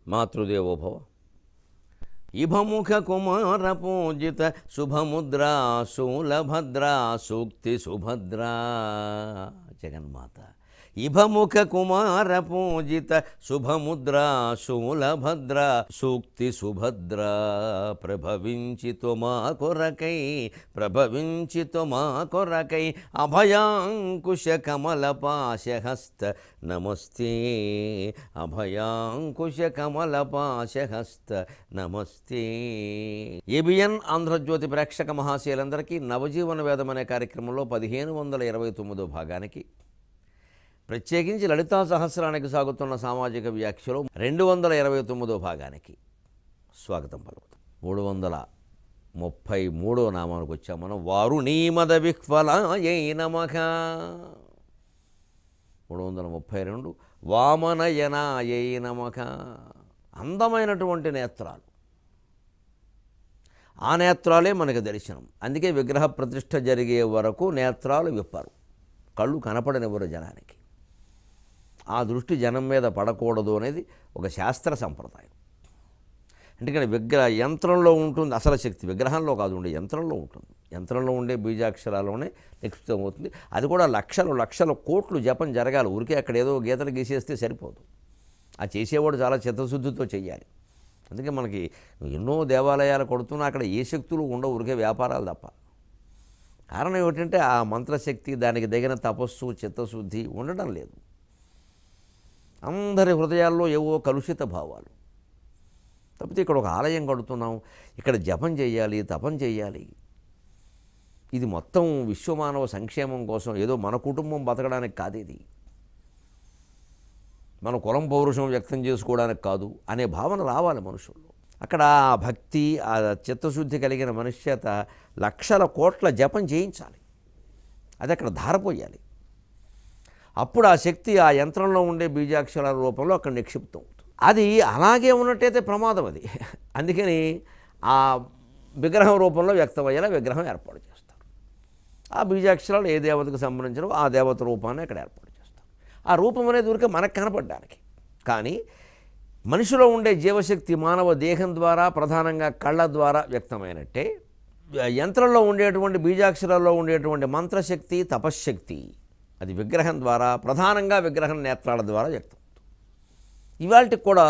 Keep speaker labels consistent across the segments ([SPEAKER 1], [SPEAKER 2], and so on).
[SPEAKER 1] మాతృదేవోభవ. ఇభముఖ కుమార పూజిత శుభముద్రా శూలభద్రా సూక్తి సుభద్రా. జగన్మాత ఇభముఖ కుమార పూజిత శుభముద్రా శూలభద్రా సూక్తి సుభద్రా. ప్రభవించితు మా కొరకై ప్రభవించితు మా కొరకై అభయాంకుశ కమల పాశహస్త నమస్తే. అభయాంకుశ కమల పాశహస్త నమస్తే. ఏబిఎన్ ఆంధ్రజ్యోతి ప్రేక్షక మహాశయులందరికీ నవజీవన వేదం అనే కార్యక్రమంలో 1529 భాగానికి, ప్రత్యేకించి లలితా సహస్రానికి సాగుతున్న సామాజిక వ్యాఖ్యలో 229 భాగానికి స్వాగతం పలుకుతాం. 333 నామానికి వచ్చాం మనం. వారుణీమద విహ్వలాయై నమః. 332 వామనయనాయై నమః. అందమైనటువంటి నేత్రాలు, ఆ నేత్రాలే మనకు దర్శనం. అందుకే విగ్రహ ప్రతిష్ఠ జరిగే వరకు నేత్రాలు విప్పరు, కళ్ళు కనపడనివ్వరు జనానికి. ఆ దృష్టి జనం మీద పడకూడదు అనేది ఒక శాస్త్ర సంప్రదాయం. ఎందుకంటే యంత్రంలో ఉంటుంది అసలు శక్తి, విగ్రహంలో కాదు, ఉండే యంత్రంలో ఉంటుంది. యంత్రంలో ఉండే బీజాక్షరాల్లోనే నిక్షిప్తం అవుతుంది. అది కూడా లక్షల కోట్లు జపం జరగాలి. ఊరికే అక్కడ ఏదో గీతలు గీసేస్తే సరిపోదు. ఆ చేసేవాడు చాలా చిత్తశుద్ధితో చెయ్యాలి. అందుకే మనకి ఎన్నో దేవాలయాలు కొడుతున్నా అక్కడ ఏ శక్తులు ఉండవు, ఊరికే వ్యాపారాలు తప్ప. కారణం ఏమిటంటే ఆ మంత్రశక్తి, దానికి తగిన తపస్సు చిత్తశుద్ధి ఉండడం లేదు. అందరి హృదయాల్లో ఏవో కలుషిత భావాలు. తప్పితే ఇక్కడ ఒక ఆలయం కడుతున్నాం, ఇక్కడ జపం చేయాలి, తపం చేయాలి. ఇది మొత్తం విశ్వమానవ సంక్షేమం కోసం, ఏదో మన కుటుంబం బతకడానికి కాదు, ఇది మన కులం పౌరుషం వ్యక్తం చేసుకోవడానికి కాదు అనే భావన రావాలి మనుషుల్లో. అక్కడ ఆ భక్తి, ఆ చిత్తశుద్ధి కలిగిన మనుష్యత లక్షల కోట్ల జపం చేయించాలి. అది అక్కడ ధారపోయాలి. అప్పుడు ఆ శక్తి ఆ యంత్రంలో ఉండే బీజాక్షరాల రూపంలో అక్కడ నిక్షిప్తం అవుతుంది. అది అలాగే ఉన్నట్టయితే ప్రమాదం అది. అందుకని ఆ విగ్రహం రూపంలో వ్యక్తమయ్యేలా విగ్రహం ఏర్పాటు చేస్తారు. ఆ బీజాక్షరాలు ఏ దేవతకు సంబంధించినో ఆ దేవత రూపాన్ని అక్కడ ఏర్పాటు చేస్తారు. ఆ రూపం అనేది ఊరికే మనకు కనపడడానికి. కానీ మనిషిలో ఉండే జీవశక్తి మానవ దేహం ద్వారా, ప్రధానంగా కళ్ళ ద్వారా వ్యక్తమైనట్టే యంత్రంలో ఉండేటువంటి బీజాక్షరాల్లో ఉండేటువంటి మంత్రశక్తి, తపశ్శక్తి అది విగ్రహం ద్వారా, ప్రధానంగా విగ్రహం నేత్రాల ద్వారా వ్యక్తం. ఇవాళకి కూడా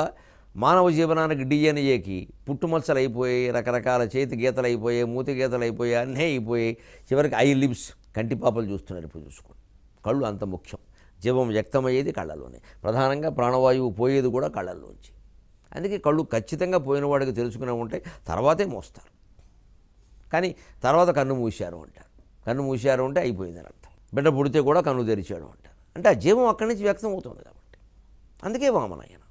[SPEAKER 1] మానవ జీవనానికి డిఎన్ఏకి పుట్టుమచ్చలు అయిపోయి, రకరకాల చేతి గీతలు అయిపోయాయి, మూతి గీతలు అయిపోయాయి, అన్నీ అయిపోయాయి. చివరికి ఐ లిప్స్, కంటిపాపలు చూస్తున్నారు. ఇప్పుడు చూసుకోండి, కళ్ళు అంత ముఖ్యం. జీవం వ్యక్తమయ్యేది కళ్ళలోనే, ప్రధానంగా ప్రాణవాయువు పోయేది కూడా కళ్ళల్లోంచి. అందుకే కళ్ళు ఖచ్చితంగా పోయిన వాడికి తెలుసుకునే ఉంటాయి, తర్వాతే మోస్తారు. కానీ తర్వాత కన్ను మూశారు అంటారు. కన్ను మూశారు అంటే అయిపోయిందని అర్థం. బిడ్డ పుడితే కూడా కన్ను తెరిచాడు అంటారు. అంటే ఆ జీవం అక్కడి నుంచి వ్యక్తం అవుతుంది కాబట్టి. అందుకే వామనయనం.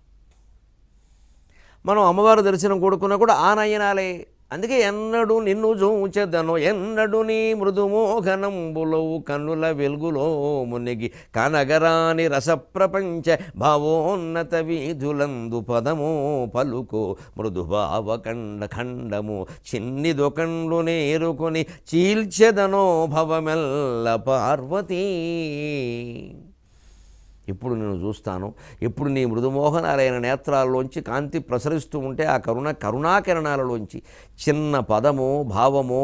[SPEAKER 1] మనం అమ్మవారి దర్శనం కొడుకున్నా కూడా ఆ నయనాలే. అందుకే ఎన్నడు నిన్ను చూచెదను, ఎన్నడు నీ మృదుమోహనంబులో కన్నుల వెలుగులో మునిగి కనగరాని రసప్రపంచ భావోన్నత వీధులందు పదమో పలుకో మృదుభావ ఖండము చిన్నిదొకండ్లు నేరుకొని చీల్చెదనో భవమెల్ల పార్వతీ. ఎప్పుడు నేను చూస్తాను, ఎప్పుడు నీ మృదుమోహనాలైన నేత్రాల్లోంచి కాంతి ప్రసరిస్తూ ఉంటే ఆ కరుణాకిరణాలలోంచి చిన్న పదమో భావమో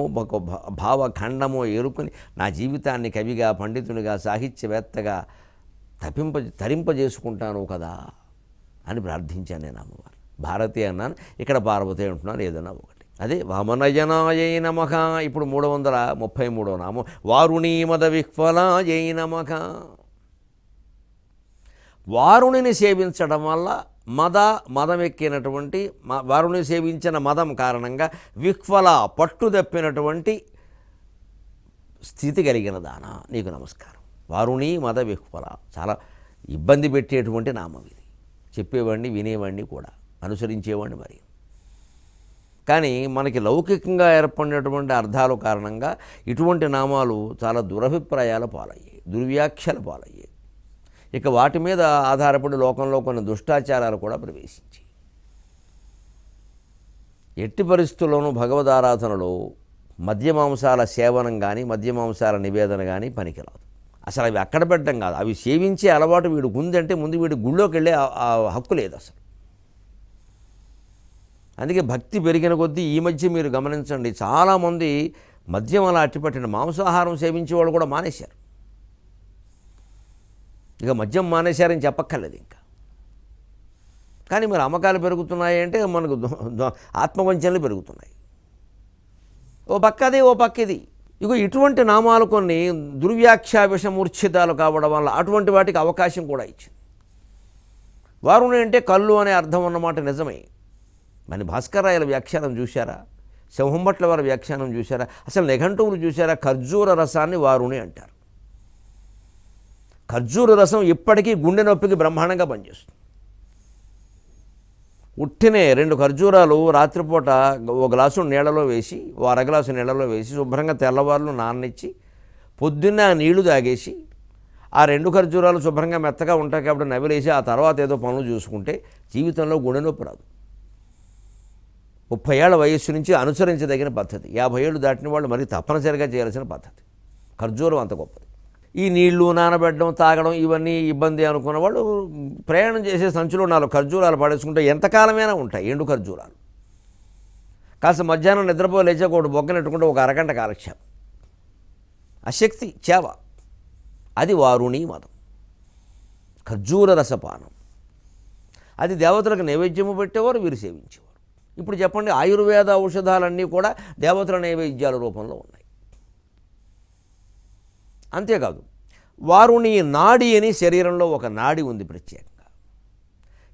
[SPEAKER 1] భావఖండమో ఏరుకొని నా జీవితాన్ని కవిగా, పండితునిగా, సాహిత్యవేత్తగా తరింపజేసుకుంటాను కదా అని ప్రార్థించాను నేను అమ్మవారు. భారతి అన్నాను, ఇక్కడ పార్వతి అంటున్నాను, ఏదన్నా ఒకటి. అదే వామనయనాయై నమః. ఇప్పుడు 333వ నామం వారుణీమద విహ్వలాయై నమః. వారుణిని సేవించడం వల్ల మదమెక్కినటువంటి, వారుణిని సేవించిన మదం కారణంగా విహ్వల పట్టుదప్పినటువంటి స్థితి కలిగిన దాన నీకు నమస్కారం. వారుణి మద విహ్వల చాలా ఇబ్బంది పెట్టేటువంటి నామం ఇది. చెప్పేవాడిని, వినేవాడిని కూడా, అనుసరించేవాడిని మరి. కానీ మనకి లౌకికంగా ఏర్పడినటువంటి అర్థాల కారణంగా ఇటువంటి నామాలు చాలా దురభిప్రాయాల పాలయ్యాయి, దుర్వ్యాఖ్యల పాలయ్యాయి. ఇక వాటి మీద ఆధారపడి లోకంలో కొన్ని దుష్టాచారాలు కూడా ప్రవేశించి, ఎట్టి పరిస్థితుల్లోనూ భగవదారాధనలో మద్యమాంసాల సేవనం కానీ, మద్యమాంసాల నివేదన కానీ పనికిరాదు. అసలు అవి అక్కడ పెట్టడం కాదు, అవి సేవించే అలవాటు వీడికి ఉందంటే ముందు వీడి గుళ్ళోకి వెళ్ళే ఆ హక్కు లేదు అసలు. అందుకే భక్తి పెరిగిన కొద్దీ ఈ మధ్య మీరు గమనించండి, చాలామంది మద్యం అలా అట్టిపట్టిన మాంసాహారం సేవించే వాళ్ళు కూడా మానేశారు. ఇక మద్యం మానేశారని చెప్పక్కర్లేదు ఇంకా. కానీ మరి అమ్మకాలు పెరుగుతున్నాయి అంటే మనకు ఆత్మవంచనలు పెరుగుతున్నాయి. ఓ పక్కది ఓ పక్కది. ఇగో ఇటువంటి నామాలు కొన్ని దుర్వ్యాఖ్యా విషమూర్ఛితాలు కావడం వల్ల అటువంటి వాటికి అవకాశం కూడా ఇచ్చింది. వారుని అంటే కళ్ళు అనే అర్థం అన్నమాట నిజమే. మరి భాస్కరరాయల వ్యాఖ్యానం చూశారా? సింహంభట్ల వారి వ్యాఖ్యానం చూశారా? అసలు నిఘంటువులు చూశారా? ఖర్జూర రసాన్ని వారుని అంటారు. ఖర్జూర రసం ఇప్పటికీ గుండె నొప్పికి బ్రహ్మాండంగా పనిచేస్తుంది. ఉట్టినే 2 ఖర్జూరాలు రాత్రిపూట ఓ గ్లాసు నీళ్ళలో వేసి, ఓ అరగ్లాసు నీళ్ళలో వేసి శుభ్రంగా తెల్లవారులు నాననిచ్చి పొద్దున్న ఆ నీళ్లు తాగేసి ఆ 2 ఖర్జూరాలు శుభ్రంగా మెత్తగా ఉంటాయి కాబట్టి నవిలేసి ఆ తర్వాత ఏదో పనులు చూసుకుంటే జీవితంలో గుండె నొప్పి రాదు. 30 ఏళ్ల వయస్సు నుంచి అనుసరించదగిన పద్ధతి. 50 ఏళ్ళు దాటిన వాళ్ళు మరి తప్పనిసరిగా చేయాల్సిన పద్ధతి. ఖర్జూరం అంత గొప్పది. ఈ నీళ్లు నానబెట్టడం తాగడం ఇవన్నీ ఇబ్బంది అనుకున్న వాళ్ళు ప్రయాణం చేసే సంచులో 4 ఖర్జూరాలు పడేసుకుంటే ఎంతకాలమైనా ఉంటాయి. ఎండు ఖర్జూరాలు కాస్త మధ్యాహ్నం నిద్రపోలేచే ఒకటి బొగ్గనెట్టుకుంటే ఒక అరగంట కాలక్షేపం. అశక్తి చేవ, అది వారుణి మదం. ఖర్జూర రసపానం అది దేవతలకు నైవేద్యము పెట్టేవారు, వీరు సేవించేవారు. ఇప్పుడు చెప్పండి, ఆయుర్వేద ఔషధాలన్నీ కూడా దేవతల నైవేద్యాల రూపంలో ఉన్నాయి. అంతేకాదు, వారుని నాడి అని శరీరంలో ఒక నాడి ఉంది ప్రత్యేకంగా.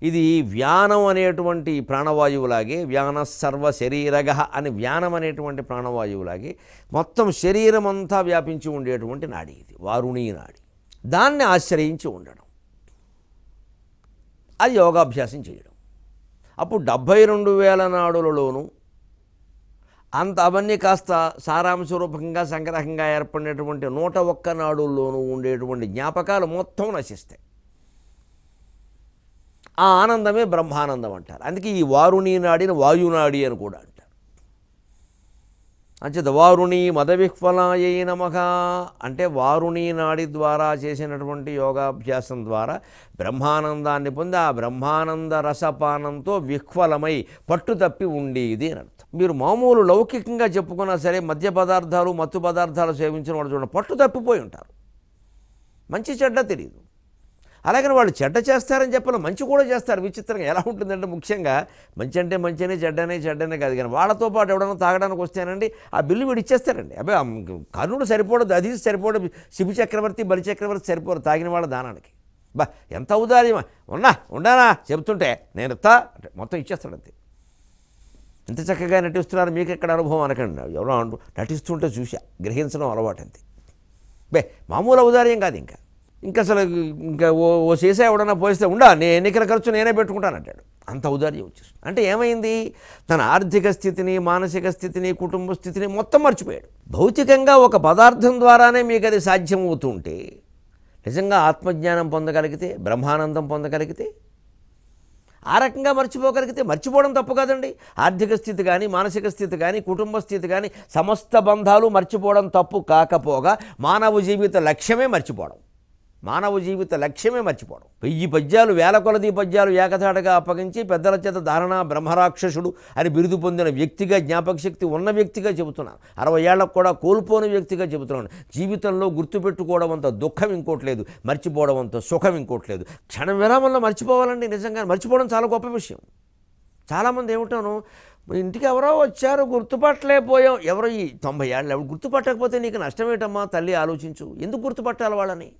[SPEAKER 1] ఇది వ్యానం అనేటువంటి ప్రాణవాయువులాగే, వ్యాన సర్వ శరీరగ అని వ్యానం అనేటువంటి ప్రాణవాయువులాగే మొత్తం శరీరం అంతా వ్యాపించి ఉండేటువంటి నాడి ఇది వారుని నాడి. దాన్ని ఆశ్రయించి ఉండడం, అది యోగాభ్యాసం చేయడం. అప్పుడు 72,000 నాడులలోనూ అంత అవన్నీ కాస్త సారాంశరూపకంగా సంగ్రహంగా ఏర్పడినటువంటి 101 నాడుల్లోనూ ఉండేటువంటి జ్ఞాపకాలు మొత్తం నశిస్తాయి. ఆ ఆనందమే బ్రహ్మానందం అంటారు. అందుకే ఈ వారుణి నాడిని వాయునాడి అని కూడా అంటారు. అంచేత వారుణి మదవిహ్వలాయై నమః అంటే వారుణి నాడి ద్వారా చేసినటువంటి యోగాభ్యాసం ద్వారా బ్రహ్మానందాన్ని పొంది ఆ బ్రహ్మానంద రసపానంతో విహ్వలమై పట్టుతప్పి ఉండేది అని అర్థం. మీరు మామూలు లౌకికంగా చెప్పుకున్నా సరే మద్య పదార్థాలు మత్తు పదార్థాలు సేవించిన వాళ్ళు చూడండి పట్టు తప్పిపోయి ఉంటారు. మంచి చెడ్డ తెలియదు. అలాగని వాళ్ళు చెడ్డ చేస్తారని చెప్పిన మంచి కూడా చేస్తారు. విచిత్రంగా ఎలా ఉంటుందంటే, ముఖ్యంగా మంచి అంటే మంచినే చెడ్డనే కాదు, కానీ వాళ్ళతో పాటు ఎవడన్నా తాగడానికి వస్తేనండి ఆ బిల్లు వీడు ఇచ్చేస్తారండి. అబ్బాయి కర్ణుడు సరిపోవడం, అది సరిపోవడం, శిబి చక్రవర్తి బలి చక్రవర్తి సరిపోరు తాగిన వాళ్ళ దానానికి. బా ఎంత ఔదార్యమా, ఉండానా చెబుతుంటే నేను ఇస్తా అంటే మొత్తం ఇచ్చేస్తాడంతే. ఎంత చక్కగా నటిస్తున్నారు, మీకు ఎక్కడ అనుభవం అనకండి. ఎవరో అంటూ నటిస్తుంటే చూసా, గ్రహించడం అలవాటు అంతే. మామూలు ఔదార్యం కాదు. ఇంకా అసలు ఇంకా ఓ సీసా ఎవడన్నా పోయిస్తే నేను ఎన్నికల ఖర్చు నేనే పెట్టుకుంటానంటాడు. అంత ఔదార్యం వచ్చేస్తుంది. అంటే ఏమైంది, తన ఆర్థిక స్థితిని, మానసిక స్థితిని, కుటుంబ స్థితిని మొత్తం మర్చిపోయాడు. భౌతికంగా ఒక పదార్థం ద్వారానే మీకు అది సాధ్యమవుతుంటే, నిజంగా ఆత్మజ్ఞానం పొందగలిగితే, బ్రహ్మానందం పొందగలిగితే, ఆ రకంగా మర్చిపోగలిగితే, మర్చిపోవడం తప్పు కాదండి. ఆర్థిక స్థితి కానీ, మానసిక స్థితి కానీ, కుటుంబ స్థితి కానీ, సమస్త బంధాలు మర్చిపోవడం తప్పు కాకపోగా మానవ జీవిత లక్ష్యమే మర్చిపోవడం. 1000 పద్యాలు 1000 కొలది పద్యాలు ఏకతాటగా అప్పగించి పెద్దల చేత ధారణ బ్రహ్మరాక్షసుడు అని బిరుదు పొందిన వ్యక్తిగా, జ్ఞాపక శక్తి ఉన్న వ్యక్తిగా చెబుతున్నాను. 60 ఏళ్లకు కూడా కోల్పోని వ్యక్తిగా చెబుతున్నాను. జీవితంలో గుర్తుపెట్టుకోవడం అంత దుఃఖం ఇంకోట్లేదు, మర్చిపోవడం అంత సుఖం ఇంకోట్లేదు. క్షణం విరామంలో మర్చిపోవాలండి. నిజంగా మర్చిపోవడం చాలా గొప్ప విషయం. చాలామంది ఏమిటాను, ఇంటికి ఎవరో వచ్చారు గుర్తుపట్టలేకపోయాం. ఎవరో ఈ 90 ఏళ్ళు ఎవరు గుర్తుపట్టకపోతే నీకు నష్టమేటమ్మా తల్లి, ఆలోచించు. ఎందుకు గుర్తుపట్టాలి వాళ్ళని?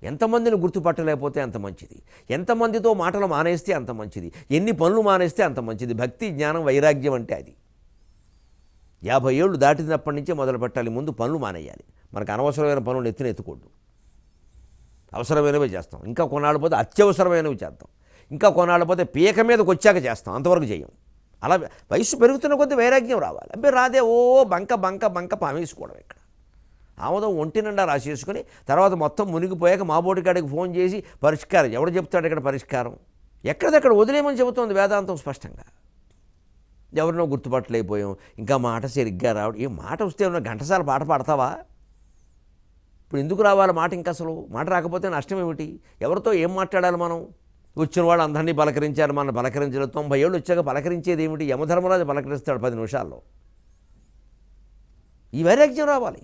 [SPEAKER 1] ఎంతమందిని గుర్తుపట్టలేకపోతే అంత మంచిది. ఎంతమందితో మాటలు మానేస్తే అంత మంచిది. ఎన్ని పనులు మానేస్తే అంత మంచిది. భక్తి, జ్ఞానం, వైరాగ్యం అంటే అది. 50 ఏళ్ళు దాటినప్పటి నుంచే మొదలు పెట్టాలి. ముందు పనులు మానేయాలి. మనకు అనవసరమైన పనులు ఎత్తుకోవద్దు. అవసరమైనవి చేస్తాం. ఇంకా కొన్నాళ్ళు పోతే అత్యవసరమైనవి చేద్దాం. ఇంకా కొన్నాళ్ళు పోతే పీక మీదకి వచ్చాక చేస్తాం, అంతవరకు చేయం. అలా వయసు పెరుగుతున్న కొద్దీ వైరాగ్యం రావాలి. అబ్బే రాదే, బంక పామేసుకోవడం. ఇక్కడ ఆమోదం ఒంటి నిండా రాసేసుకుని తర్వాత మొత్తం మునిగిపోయాక మాబోటికాడికి ఫోన్ చేసి పరిష్కారం ఎవడు చెప్తాడు? ఇక్కడ పరిష్కారం ఎక్కడిదక్కడ వదిలేయమని చెబుతోంది వేదాంతం స్పష్టంగా. ఎవరినో గుర్తుపట్టలేకపోయాం, ఇంకా మాట సరిగ్గా రావడం. ఈ మాట వస్తే ఏమన్నా ఘంటసాల పాట పాడతావా? ఇప్పుడు ఎందుకు రావాలి మాట? ఇంకా అసలు మాట రాకపోతే నష్టం ఏమిటి? ఎవరితో ఏం మాట్లాడాలి మనం? వచ్చిన వాడు అందరినీ పలకరించారు, మన పలకరించలేదు. 90 ఏళ్ళు వచ్చాక పలకరించేది ఏమిటి? యమధర్మరాజు పలకరిస్తాడు 10 నిమిషాల్లో. ఈ వైరాగ్యం రావాలి.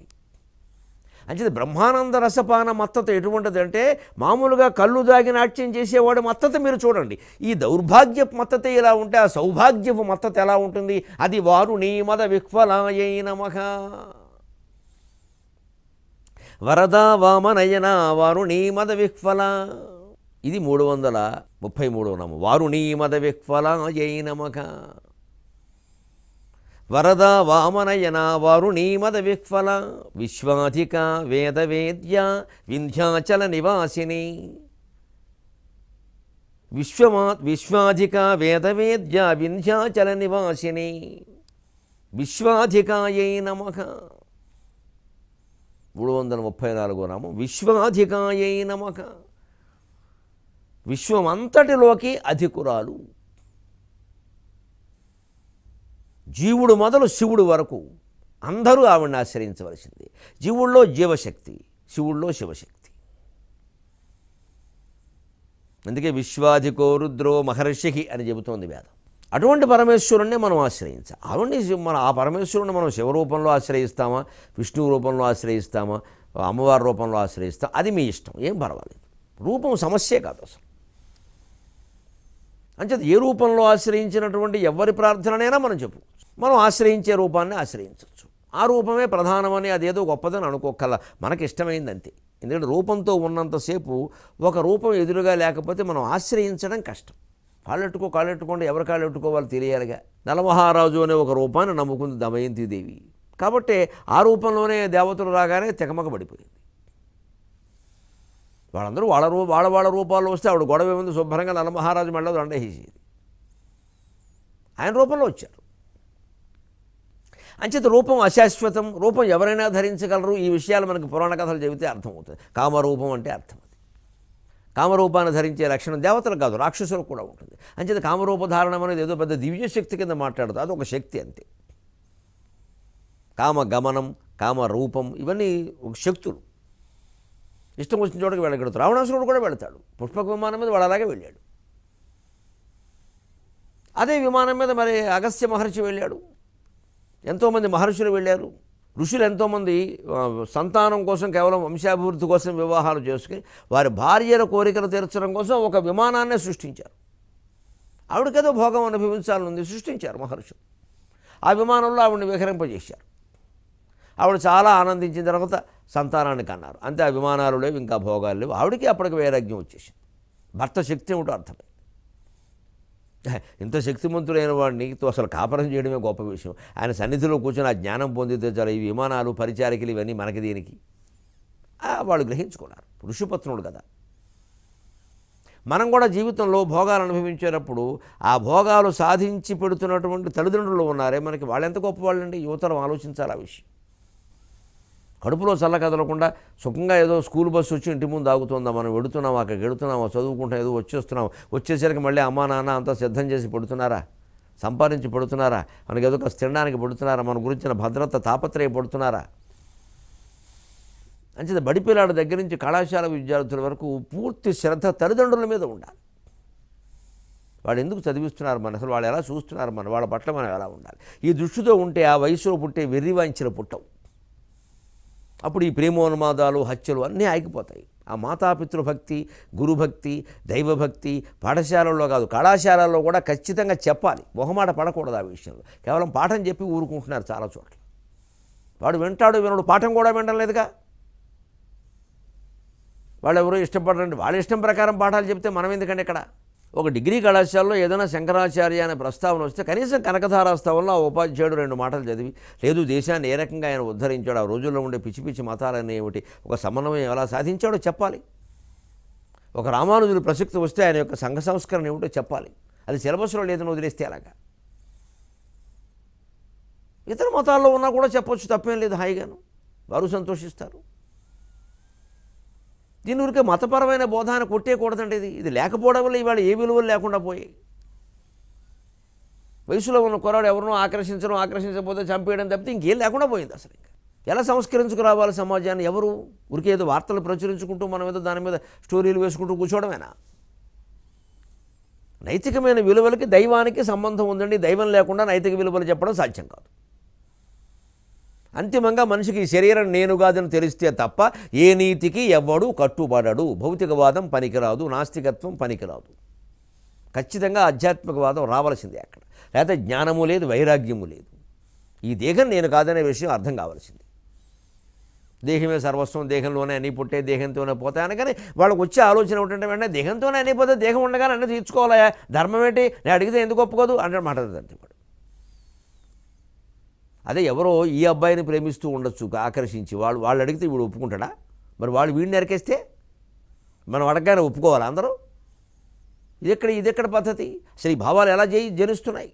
[SPEAKER 1] అంచేది బ్రహ్మానంద రసపాన మత్తత ఎటువంటిది అంటే, మామూలుగా కళ్ళు దాగి నాట్యం చేసేవాడు మత్తత మీరు చూడండి. ఈ దౌర్భాగ్యపు మత్తత ఇలా ఉంటే ఆ సౌభాగ్యపు మత్తత ఎలా ఉంటుంది? అది వారుణీ మద విహ్వలాయై నమః. వరదా వామనయన వారుణీ మద విహ్వల. ఇది 333వ నామం. వారుణీ మద విహ్వలాయై నమః. వరద వామనయన వారుణీ మద విహ్వల. విశ్వాధిక వేదవేద్య వింధ్యాచల నివాసిని. విశ్వాధిక వేదవేద్య వింధ్యాచల నివాసిని. విశ్వాధికాయై నమః. 334వ నామం. విశ్వాధికాయై నమః. విశ్వమంతటిలోకి అధికురాలు. జీవుడు మొదలు శివుడు వరకు అందరూ ఆవిడని ఆశ్రయించవలసింది. జీవుల్లో జీవశక్తి, శివుల్లో శివశక్తి. అందుకే విశ్వాధికో రుద్రో మహర్షి అని చెబుతోంది వేదం. అటువంటి పరమేశ్వరుణ్ణి మనం ఆశ్రయించాలి. ఆ పరమేశ్వరుని మనం శివరూపంలో ఆశ్రయిస్తామా, విష్ణు రూపంలో ఆశ్రయిస్తామా, అమ్మవారి రూపంలో ఆశ్రయిస్తాం, అది మీ ఇష్టం, ఏం పర్వాలేదు. రూపం సమస్యే కాదు అసలు. అంచేత ఏ రూపంలో ఆశ్రయించినటువంటి ఎవరి ప్రార్థననైనా మనం చెప్పు, మనం ఆశ్రయించే రూపాన్ని ఆశ్రయించవచ్చు. ఆ రూపమే ప్రధానమని అదేదో గొప్పదని అనుకోకల్లా, మనకి ఇష్టమైంది అంతే. ఎందుకంటే రూపంతో ఒక రూపం ఎదురుగా లేకపోతే మనం ఆశ్రయించడం కష్టం. కాళ్ళెట్టుకోండి, ఎవరి కాళ్ళెట్టుకోవాలో తెలియాలిగా. నలమహారాజు అనే ఒక రూపాన్ని నమ్ముకుంది దమయంతిదేవి. కాబట్టి ఆ రూపంలోనే దేవతలు రాగానే తెకమక పడిపోయింది. వాళ్ళందరూ వాళ్ళ రూపాల్లో వస్తే ఆవిడ గొడవ ఏముంది, శుభ్రంగా నలమహారాజు మెళ్ళ దండేసేది. ఆయన రూపంలో వచ్చారు. అంచేత రూపం అశాశ్వతం, రూపం ఎవరైనా ధరించగలరు. ఈ విషయాలు మనకు పురాణ కథలు చెబితే అర్థమవుతుంది. కామరూపం అంటే అర్థం అది. కామరూపాన్ని ధరించే లక్షణం దేవతలు కాదు, రాక్షసులకు కూడా ఉంటుంది. అంచేత కామరూప ధారణం అనేది ఏదో పెద్ద దివ్యశక్తి కింద మాట్లాడుతుంది, అది ఒక శక్తి అంతే. కామగమనం, కామరూపం ఇవన్నీ ఒక శక్తులు. ఇష్టం వచ్చిన చోటకి వెళ్ళగలుగుతాడు. రావణాసురుడు కూడా వెళతాడు. పుష్పక విమానం మీద వాడు అలాగే వెళ్ళాడు. అదే విమానం మీద మరి అగస్త్య మహర్షి వెళ్ళాడు. ఎంతోమంది మహర్షులు వెళ్ళారు. ఋషులు ఎంతోమంది సంతానం కోసం, కేవలం వంశాభివృద్ధి కోసం వివాహాలు చేసుకుని వారి భార్యల కోరికలు తీర్చడం కోసం ఒక విమానాన్నే సృష్టించారు. ఆవిడకేదో భోగం అనుభవించాలనుంది, సృష్టించారు మహర్షులు. ఆ విమానంలో ఆవిడని విహరింపజేశారు. ఆవిడ చాలా ఆనందించిన తర్వాత సంతానాన్ని కన్నారు. అంతే, ఆ విమానాలు లేవు, ఇంకా భోగాలు లేవు. ఆవిడకి అప్పటికి వైరాగ్యం వచ్చేసింది. భర్త శక్తి ఏమిటో అర్థమైంది. ఇంత శక్తిమంతుడైన వాడిని అసలు కాపరం చేయడమే గొప్ప విషయం. ఆయన సన్నిధిలో కూర్చొని ఆ జ్ఞానం పొందితే చాలా, ఈ విమానాలు, పరిచారికలు ఇవన్నీ మనకి దేనికి? వాళ్ళు గ్రహించుకున్నారు. ఋషిపత్నుడు కదా. మనం కూడా జీవితంలో భోగాలు అనుభవించేటప్పుడు ఆ భోగాలు సాధించి పెడుతున్నటువంటి తల్లిదండ్రులు ఉన్నారే మనకి, వాళ్ళు ఎంత గొప్పవాళ్ళండి. యువతరం ఆలోచించాలి ఆ విషయం. కడుపులో చల్ల కదలకుండా సుఖంగా ఏదో స్కూల్ బస్సు వచ్చి ఇంటి ముందు ఆగుతుందా, మనం వెడుతున్నాం, అక్కడికి వెడుతున్నామా, చదువుకుంటాం, ఏదో వచ్చేస్తున్నాం, వచ్చేసరికి మళ్ళీ అమ్మా నాన్న అంతా సిద్ధం చేసి పెడుతున్నారా, సంపాదించి పెడుతున్నారా, మనకి ఏదో ఒక తినడానికి పెడుతున్నారా, మన గురించిన భద్రత తాపత్రయపడుతున్నారా? అంచేత బడిపిల్లాడి దగ్గర నుంచి కళాశాల విద్యార్థుల వరకు పూర్తి శ్రద్ధ తల్లిదండ్రుల మీద ఉండాలి. వాళ్ళు ఎందుకు చదివిస్తున్నారు, మన అసలు వాళ్ళు ఎలా చూస్తున్నారు, వాళ్ళ పట్ల మనం ఎలా ఉండాలి. ఈ దృష్టితో ఉంటే ఆ వయసులో పుట్టే వెర్రివాంఛలు పుట్టవు. అప్పుడు ఈ ప్రేమోన్మాదాలు, హత్యలు అన్నీ ఆగిపోతాయి. ఆ మాతాపితృభక్తి, గురుభక్తి, దైవభక్తి పాఠశాలల్లో కాదు, కళాశాలల్లో కూడా ఖచ్చితంగా చెప్పాలి. మొహమాట పడకూడదు ఆ విషయంలో. కేవలం పాఠం చెప్పి ఊరుకుంటున్నారు చాలా చోట్ల. వాడు వింటాడు వినడు, పాఠం కూడా వినడం లేదుగా. వాళ్ళు ఎవరో ఇష్టపడండి, వాళ్ళ ఇష్టం ప్రకారం పాఠాలు చెప్తే మనం ఎందుకంటే ఇక్కడ ఒక డిగ్రీ కళాశాలలో ఏదైనా శంకరాచార్య అనే ప్రస్తావన వస్తే కనీసం కనకధారాస్తవంలో ఆ ఉపాధ్యాయుడు 2 మాటలు చదివి, లేదు దేశాన్ని ఏ రకంగా ఆయన ఉద్ధరించాడు, ఆ రోజుల్లో ఉండే పిచ్చి పిచ్చి మతాలన్నీ ఏమిటి, ఒక సమన్వయం ఎలా సాధించాడో చెప్పాలి. ఒక రామానుజుడు ప్రసక్తి వస్తే ఆయన యొక్క సంఘ సంస్కరణ ఏమిటో చెప్పాలి. అది సిలబస్లో లేదని వదిలేస్తే అలాగా. ఇతర మతాల్లో ఉన్నా కూడా చెప్పొచ్చు, తప్పేం లేదు, హాయిగాను వారు సంతోషిస్తారు. దీని ఊరికే మతపరమైన బోధాన్ని కొట్టేయకూడదండి. ఇది లేకపోవడం వల్ల ఇవాళ ఏ విలువలు లేకుండా పోయాయి. వయసులో ఉన్న కుర్రాడు ఎవరినో ఆకర్షించకపోతే చంపేయడం తప్పితే ఇంకేం లేకుండా పోయింది. అసలు ఇంకా ఎలా సంస్కరించుకురావాలి సమాజాన్ని? ఎవరు ఊరికే ఏదో వార్తలు ప్రచురించుకుంటూ మనం ఏదో దాని మీద స్టోరీలు వేసుకుంటూ కూర్చోవడమేనా? నైతికమైన విలువలకి దైవానికి సంబంధం ఉందండి. దైవం లేకుండా నైతిక విలువలు చెప్పడం సాధ్యం కాదు. అంతిమంగా మనిషికి ఈ శరీరం నేను కాదని తెలిస్తే తప్ప ఏ నీతికి ఎవ్వడు కట్టుబడడు. భౌతికవాదం పనికిరాదు, నాస్తికత్వం పనికిరాదు. ఖచ్చితంగా ఆధ్యాత్మికవాదం రావాల్సిందే అక్కడ. లేకపోతే జ్ఞానము లేదు, వైరాగ్యము లేదు. ఈ దేహం నేను కాదనే విషయం అర్థం కావాల్సింది. దేహమే సర్వస్వం, దేహంలోనే అన్నీ పుట్టే, దేహంతోనే పోతాయని. కానీ వాళ్ళకి వచ్చే ఆలోచన ఏంటంటే వెంటనే దేహంతోనే అన్నీ పోతే దేహం ఉండగానే అన్నీ తీర్చుకోవాలా, ధర్మం ఏంటి, నేను అడిగితే ఎందుకు ఒప్పుకోదు అంటే మాట్లాడదండి వాడు. అదే ఎవరో ఈ అబ్బాయిని ప్రేమిస్తూ ఉండొచ్చు ఆకర్షించి, వాళ్ళు అడిగితే వీడు ఒప్పుకుంటాడా? మరి వాళ్ళు వీడిని నరికేస్తే మనం అడగగానే ఒప్పుకోవాలి అందరూ? ఇదెక్కడ పద్ధతి? అసలు ఈ భావాలు ఎలా జనిస్తున్నాయి?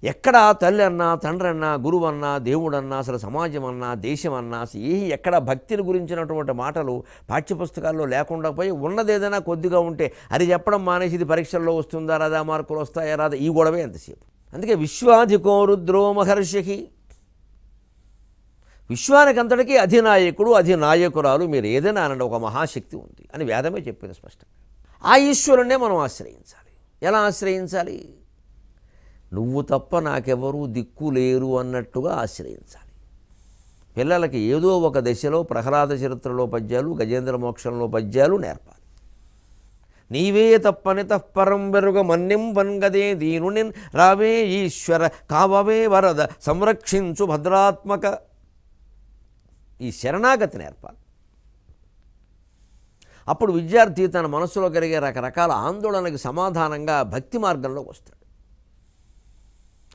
[SPEAKER 1] ఎక్కడ తల్లి అన్నా, తండ్రి అన్నా, గురువు అన్నా, దేవుడు అన్నా, అసలు సమాజం అన్నా, దేశం అన్నా, అసలు ఎక్కడ భక్తిని గురించినటువంటి మాటలు పాఠ్యపుస్తకాల్లో లేకుండా పోయి ఉన్నది ఏదైనా కొద్దిగా ఉంటే అది చెప్పడం మానేసి ఇది పరీక్షల్లో వస్తుందా రాదా, మార్కులు వస్తాయా రాదా, ఈ గొడవే ఎంతసేపు. అందుకే విశ్వాధికో రుద్రో మహర్షి, విశ్వానికంతటికీ అధినాయకుడు, అధినాయకురాలు మీరు ఏదైనా అనండి, ఒక మహాశక్తి ఉంది అని వేదమే చెప్పింది స్పష్టంగా. ఆ ఈశ్వరుణ్ణే మనం ఆశ్రయించాలి. ఎలా ఆశ్రయించాలి? నువ్వు తప్ప నాకెవరూ దిక్కు లేరు అన్నట్టుగా ఆశ్రయించాలి. పిల్లలకి ఏదో ఒక దశలో ప్రహ్లాద చరిత్రలో పద్యాలు, గజేంద్ర మోక్షంలో పద్యాలు నేర్పాలి. నీవే తప్పని తప్పరం వెరుగ మన్నిం పన్గదే దీనుని రావే ఈశ్వర కావవే వరద సంరక్షించు భద్రాత్మక, ఈ శరణాగతి నేర్పాలి. అప్పుడు విద్యార్థి తన మనసులో కలిగే రకరకాల ఆందోళనకి సమాధానంగా భక్తి మార్గంలోకి వస్తాడు.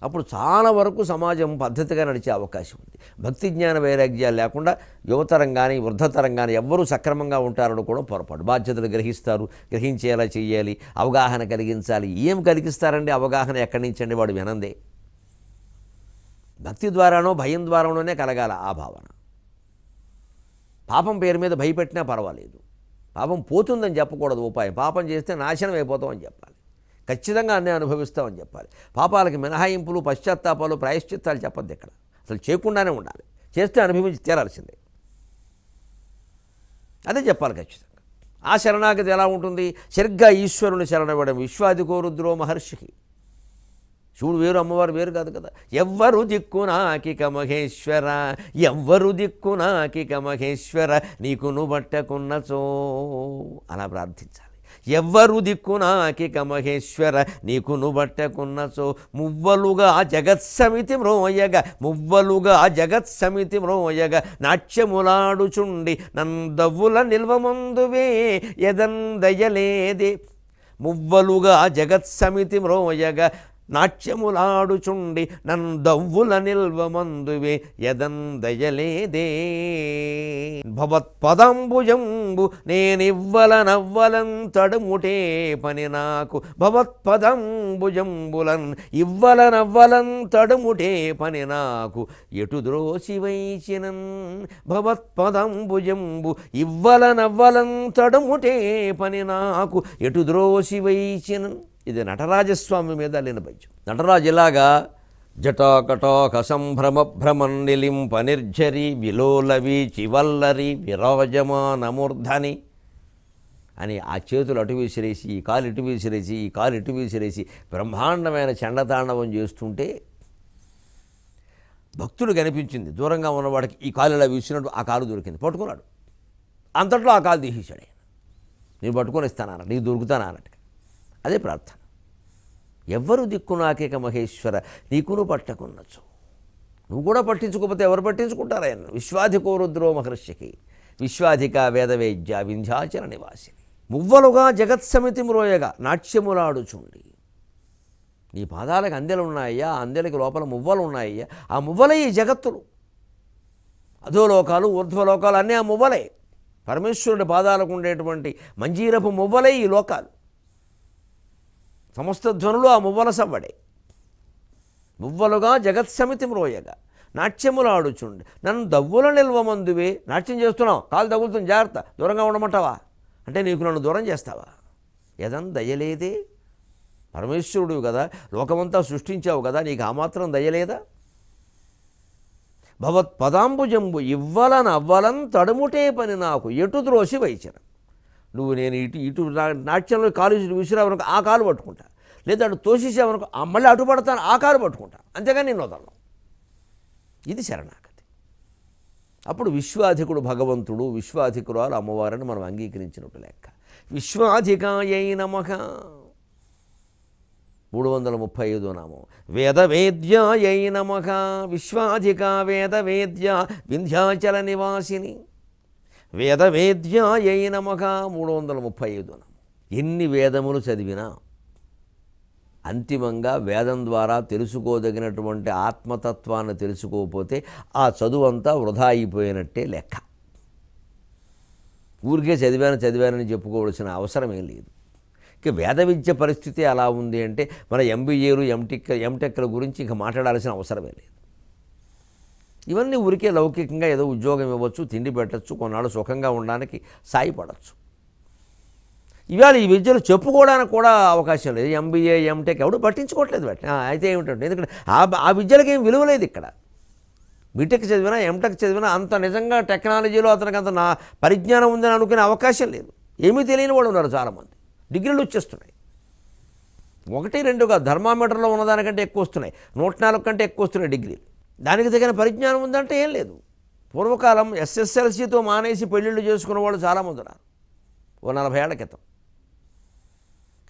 [SPEAKER 1] అప్పుడు చాలా వరకు సమాజం పద్ధతిగా నడిచే అవకాశం ఉంది. భక్తి జ్ఞాన వైరాగ్యాలు లేకుండా యువతరం కానీ వృద్ధతరం కానీ ఎవ్వరూ సక్రమంగా ఉంటారని కూడా పొరపాటు. బాధ్యతలు గ్రహిస్తారు, గ్రహించేలా చేయాలి, అవగాహన కలిగించాలి. ఏం కలిగిస్తారండి అవగాహన? ఎక్కడి నుంచండి? వాడు వినందే. భక్తి ద్వారానో భయం ద్వారానోనే కలగాల ఆ భావన. పాపం పేరు మీద భయపెట్టినా పర్వాలేదు, పాపం పోతుందని చెప్పకూడదు ఉపాయం. పాపం చేస్తే నాశనం అయిపోతామని చెప్పాలి, ఖచ్చితంగా అన్నీ అనుభవిస్తామని చెప్పాలి. పాపాలకి మినహాయింపులు, పశ్చాత్తాపాలు, ప్రాయశ్చిత్తాలు చెప్పద్దు ఇక్కడ. అసలు చేయకుండానే ఉండాలి, చేస్తే అనుభవించి తీరాల్సిందే. అదే చెప్పాలి ఖచ్చితంగా. ఆ శరణాగతి ఎలా ఉంటుంది? సరిగ్గా ఈశ్వరుని శరణవ్వడం. విశ్వాధికో రుద్రో మహర్షికి. శివుడు వేరు, అమ్మవారు వేరు కాదు కదా. ఎవ్వరు దిక్కు నాకిక మహేశ్వర, ఎవ్వరు దిక్కు నాకిక మహేశ్వర, నీకు నువ్వు బట్టకున్నచో అలా ప్రార్థించాలి. ఎవ్వరు దిక్కు నాకిక మహేశ్వర, నీకు నువ్వు బట్టకున్నచో మువ్వలుగా జగత్సమితి మ్రోయగ, మువ్వలుగా జగత్సమితి మ్రోయగ, నాట్యములాడుచుండి నందవ్వుల నిల్వమందువే ఎదందయలేదే. మువ్వలుగా జగత్సమితి మ్రోయగ, నాట్యములాడుచుండి నందవ్వుల నిల్వమందువే ఎదందయలేదే. భవత్పదంబుజంబు నేనివ్వలనవ్వలం తడుముటే పని నాకు, భవత్పదంబుజంబులన్ ఇవ్వలనవ్వలం తడుముటే పని నాకు, ఎటు ద్రోసి వైచినన్. భవత్పదంబుజంబు ఇవ్వలనవ్వలం తడుముటే పని నాకు, ఎటు ద్రోసి వైచినన్. ఇది నటరాజస్వామి మీద అల్లిన పద్యం. నటరాజు ఇలాగా జటాకటాక సంభ్రమ భ్రమన్ నిలింప నిర్జరి విలోలవి చివల్లరి విరాజమానమూర్ధని అని ఆ చేతులు అటు విసిరేసి, ఈ కాలు ఇటు విసిరేసి, ఈ కాలు ఇటు విసిరేసి బ్రహ్మాండమైన చండతాండవం చేస్తుంటే భక్తుడు కనిపించింది. దూరంగా ఉన్నవాడికి ఈ కాలు ఇలా విసినట్టు ఆ కాలు దొరికింది, పట్టుకున్నాడు. అంతట్లో ఆ కాలు తీసేశాడు ఆయన. నేను పట్టుకొని ఇస్తానన్నట్టు, నీకు దొరుకుతానా అన్నట్టుగా. అదే ప్రార్థన. ఎవ్వరు దిక్కు నాకేక మహేశ్వర, నీకును పట్టకున్నచ్చు. నువ్వు కూడా పట్టించుకోకపోతే ఎవరు పట్టించుకుంటారు ఆయన? విశ్వాధికో రుద్రో మహర్షికి, విశ్వాధిక వేదవేద్య వింధ్యాచల నివాసిని. మువ్వలుగా జగత్సమితి మ్రోయగా నాట్యములాడుచుండి. నీ పాదాలకు అందెలున్నాయ్యా, ఆ అందెలకి లోపల మువ్వలు ఉన్నాయ్యా. ఆ మువ్వలే ఈ జగత్తులు, అధోలోకాలు ఊర్ధ్వలోకాలు అన్నీ ఆ మువ్వలే. పరమేశ్వరుడి పాదాలకు ఉండేటువంటి మంజీరపు మువ్వలే ఈ లోకాలు. సమస్త ధ్వనులు ఆ మువ్వల సవ్వడే. మువ్వలుగా జగత్సమితి మ్రోయగా నాట్యములాడుచుండి నన్ను దవ్వుల నిల్వమందువే. నాట్యం చేస్తున్నావు, కాలు తగులుతుంది, జాగ్రత్త, దూరంగా ఉండమంటావా అంటే నీకు నన్ను దూరం చేస్తావా? ఎదం దయలేదే. పరమేశ్వరుడు కదా, లోకమంతా సృష్టించావు కదా, నీకు ఆ మాత్రం దయలేదా? భవత్పదాంబుజంబు ఇవ్వలనవ్వలం తడుముటే పని నాకు, ఎటు ద్రోసి వైచిన. నువ్వు నేను ఇటు ఇటు నాట్యంలో కాలు విసిరావనుకో ఆ కాలు పట్టుకుంటా, లేదా అటు తోసేసావనుకో మళ్ళీ అటు పడతాను ఆ కాలు పట్టుకుంటా, అంతేగాని నేను వదలను. ఇది శరణాగతి. అప్పుడు విశ్వాధికుడు భగవంతుడు, విశ్వాధికురాలు అమ్మవారిని మనం అంగీకరించినట్టు లెక్క. విశ్వాధికాయై నమః 335 నామం. వేదవేద్యాయై నమః విశ్వాధికా వేదవేద్య వింధ్యాచల నివాసిని వేదవేద్యాయై నమః 335 నామం. ఎన్ని వేదములు చదివినా అంతిమంగా వేదం ద్వారా తెలుసుకోదగినటువంటి ఆత్మతత్వాన్ని తెలుసుకోకపోతే ఆ చదువంతా వృధా అయిపోయినట్టే లెక్క. ఊరికే చదివానని చెప్పుకోవాల్సిన అవసరం ఏం లేదు. ఇక వేద విద్య పరిస్థితి అలా ఉంది అంటే మన ఎంబీఏలు ఎంటెక్ల గురించి ఇక మాట్లాడాల్సిన అవసరమే లేదు. ఇవన్నీ ఊరికే లౌకికంగా ఏదో ఉద్యోగం ఇవ్వచ్చు, తిండి పెట్టచ్చు, కొన్నాళ్ళు సుఖంగా ఉండడానికి సాయపడచ్చు. ఇవాళ ఈ విద్యలు చెప్పుకోవడానికి కూడా అవకాశం లేదు. ఎంబీఏ ఎంటెక్ ఎవడు పట్టించుకోవట్లేదు. అయితే ఏమిటంటే ఎందుకంటే ఆ విద్యలకి ఏం విలువ లేదు. ఇక్కడ బీటెక్ చదివినా ఎంటెక్ చదివినా అంత నిజంగా టెక్నాలజీలో అతనికి అంత నా పరిజ్ఞానం ఉందని అనుకునే అవకాశం లేదు. ఏమీ తెలియని వాళ్ళు ఉన్నారు చాలామంది. డిగ్రీలు వచ్చేస్తున్నాయి, 1-2గా థర్మామీటర్లో ఉన్నదానికంటే ఎక్కువ వస్తున్నాయి, 104 కంటే ఎక్కువ వస్తున్నాయి డిగ్రీలు. దానికి తగిన పరిజ్ఞానం ఉందంటే ఏం లేదు. పూర్వకాలం ఎస్ఎస్ఎల్సీతో మానేసి పెళ్ళిళ్ళు చేసుకున్న వాళ్ళు చాలామంది ఉన్నారు, 40 ఏళ్ల క్రితం.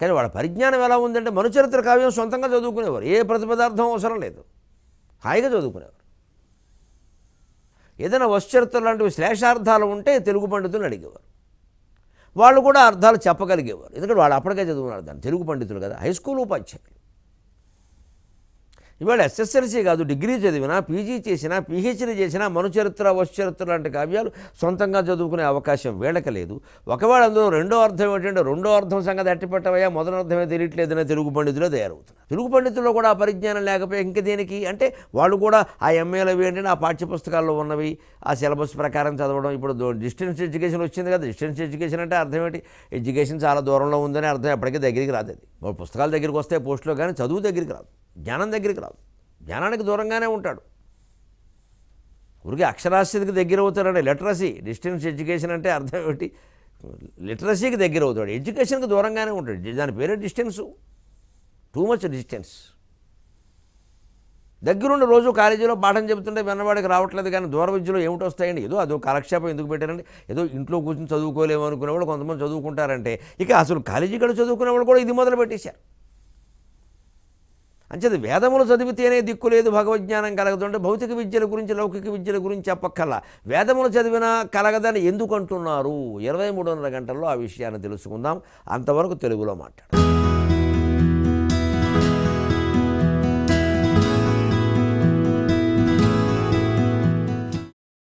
[SPEAKER 1] కానీ వాళ్ళ పరిజ్ఞానం ఎలా ఉందంటే మనుచరిత్ర కావ్యం సొంతంగా చదువుకునేవారు, ఏ ప్రతిపదార్థం అవసరం లేదు, హాయిగా చదువుకునేవారు. ఏదైనా వశ్చరిత్ర లాంటివి శ్లేషార్థాలు ఉంటే తెలుగు పండితులను అడిగేవారు, వాళ్ళు కూడా అర్థాలు చెప్పగలిగేవారు. ఎందుకంటే వాళ్ళు అప్పటికే చదువుకున్నారు దాన్ని, తెలుగు పండితులు కదా, హై స్కూల్ ఉపాధ్యాయులు. ఇవాళ ఎస్ఎస్ఎల్సీ కాదు, డిగ్రీ చదివినా, పీజీ చేసినా, పీహెచ్డీ చేసినా మనుచరిత్ర వశ్చరిత్ర లాంటి కావ్యాలు సొంతంగా చదువుకునే అవకాశం వీళ్ళకి లేదు. ఒకవేళ అందులో రెండో అర్థం ఏంటంటే రెండో అర్థం సంగతి అట్టిపెట్టవయ్యా, మొదటి అర్థమే తెలియట్లేదనే తెలుగు పండితులే తయారవుతున్నారు. తెలుగు పండితుల్లో కూడా ఆ పరిజ్ఞానం లేకపోతే ఇంక దేనికి అంటే వాళ్ళు కూడా ఆ ఎంఏలు అవి ఏంటంటే ఆ పాఠ్యపుస్తకాల్లో ఉన్నవి ఆ సిలబస్ ప్రకారం చదవడం. ఇప్పుడు డిస్టెన్స్ ఎడ్యుకేషన్ వచ్చింది కదా, డిస్టెన్స్ ఎడ్యుకేషన్ అంటే అర్థం ఏంటి, ఎడ్యుకేషన్ చాలా దూరంలో ఉందని అర్థం. ఎప్పటికీ దగ్గరికి రాదు అది. పుస్తకాల దగ్గరికి వస్తే పోస్టులో, కానీ చదువు దగ్గరికి రాదు, జ్ఞానం దగ్గరికి రాదు. జ్ఞానానికి దూరంగానే ఉంటాడు. ఊరికి అక్షరాస్యతకి దగ్గర అవుతాడంటే లిటరసీ. డిస్టెన్స్ ఎడ్యుకేషన్ అంటే అర్థం ఏమిటి, లిటరసీకి దగ్గర అవుతాడు, ఎడ్యుకేషన్కి దూరంగానే ఉంటాడు. దాని పేరే డిస్టెన్సు, టూ మచ్ డిస్టెన్స్. దగ్గరుండి రోజు కాలేజీలో పాఠం చెబుతుంటే విన్నవాడికి రావట్లేదు, కానీ దూర విద్యలో ఏమిటి వస్తాయండి. ఏదో అదో కాలక్షేపం ఎందుకు పెట్టారండి, ఏదో ఇంట్లో కూర్చొని చదువుకోలేము అనుకునేవాళ్ళు కొంతమంది చదువుకుంటారంటే, ఇక అసలు కాలేజీ కూడా చదువుకునేవాళ్ళు కూడా ఇది మొదలు పెట్టేశారు. అంచేది వేదములు చదివితేనే దిక్కు లేదు, భగవజ్ఞానం కలగదంటే భౌతిక విద్యల గురించి లౌకిక విద్యల గురించి చెప్పక్కల్లా. వేదములు చదివినా కలగదని ఎందుకు అంటున్నారు? 23:30 గంటల్లో ఆ విషయాన్ని తెలుసుకుందాం. అంతవరకు తెలుగులో మాట్లాడు.